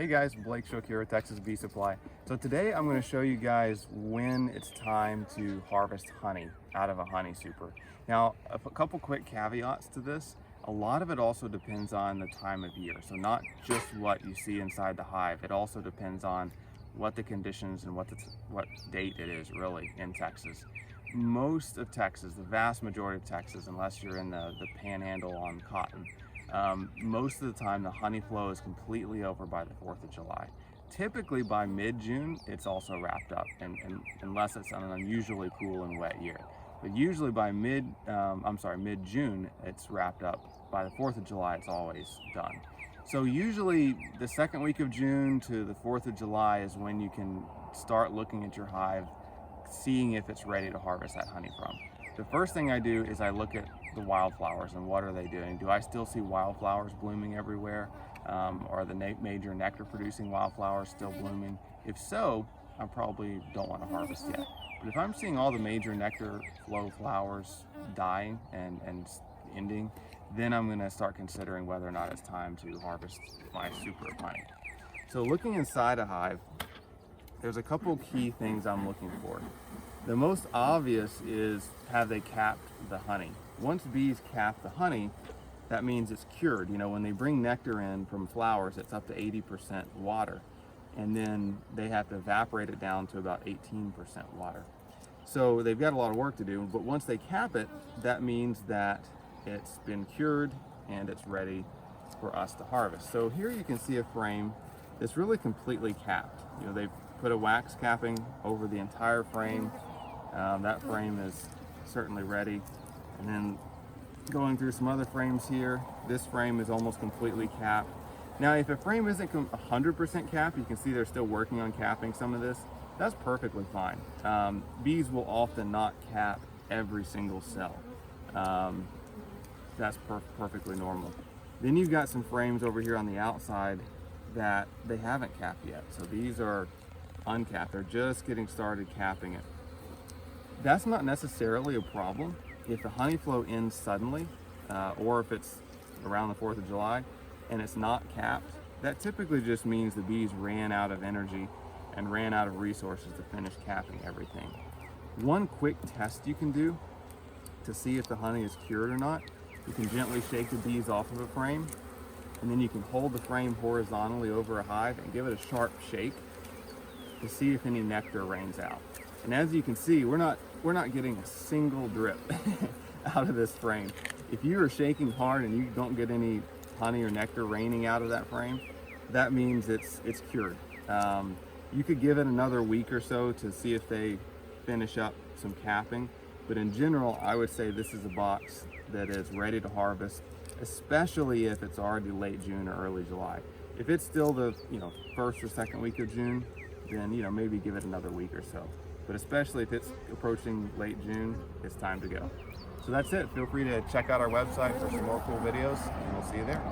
Hey guys, Blake Shook here with Texas Bee Supply. So today I'm going to show you guys when it's time to harvest honey out of a honey super. Now, a couple quick caveats to this. A lot of it also depends on the time of year. So not just what you see inside the hive. It also depends on what the conditions and what date it is really in Texas. Most of Texas, the vast majority of Texas, unless you're in the panhandle on cotton, most of the time the honey flow is completely over by the 4th of July. Typically by mid-June, it's also wrapped up, and unless it's an unusually cool and wet year. But usually by mid-June, it's wrapped up. By the 4th of July, it's always done. So usually the second week of June to the 4th of July is when you can start looking at your hive, seeing if it's ready to harvest that honey from. The first thing I do is I look at the wildflowers and what are they doing. Do I still see wildflowers blooming everywhere? Are the major nectar producing wildflowers still blooming? If so, I probably don't want to harvest yet. But if I'm seeing all the major nectar flow flowers dying and ending, then I'm going to start considering whether or not it's time to harvest my super of honey. So looking inside a hive, there's a couple key things I'm looking for. The most obvious is, have they capped the honey? Once bees cap the honey, that means it's cured. You know, when they bring nectar in from flowers, it's up to 80% water. And then they have to evaporate it down to about 18% water. So they've got a lot of work to do, but once they cap it, that means that it's been cured and it's ready for us to harvest. So here you can see a frame that's really completely capped. You know, they've put a wax capping over the entire frame. That frame is certainly ready. And then going through some other frames here, this frame is almost completely capped. Now, if a frame isn't 100% capped, you can see they're still working on capping some of this. That's perfectly fine. Bees will often not cap every single cell. That's perfectly normal. Then you've got some frames over here on the outside that they haven't capped yet. So these are uncapped. They're just getting started capping it. That's not necessarily a problem. If the honey flow ends suddenly, or if it's around the 4th of July and it's not capped, that typically just means the bees ran out of energy and ran out of resources to finish capping everything. One quick test you can do to see if the honey is cured or not, you can gently shake the bees off of a frame, and then you can hold the frame horizontally over a hive and give it a sharp shake to see if any nectar rains out. And as you can see, we're not getting a single drip out of this frame. If you are shaking hard and you don't get any honey or nectar raining out of that frame, that means it's cured. You could give it another week or so to see if they finish up some capping, but in general, I would say this is a box that is ready to harvest, especially if it's already late June or early July. If it's still the first or second week of June, then maybe give it another week or so. But especially if it's approaching late June, it's time to go. So that's it. Feel free to check out our website for some more cool videos, and we'll see you there.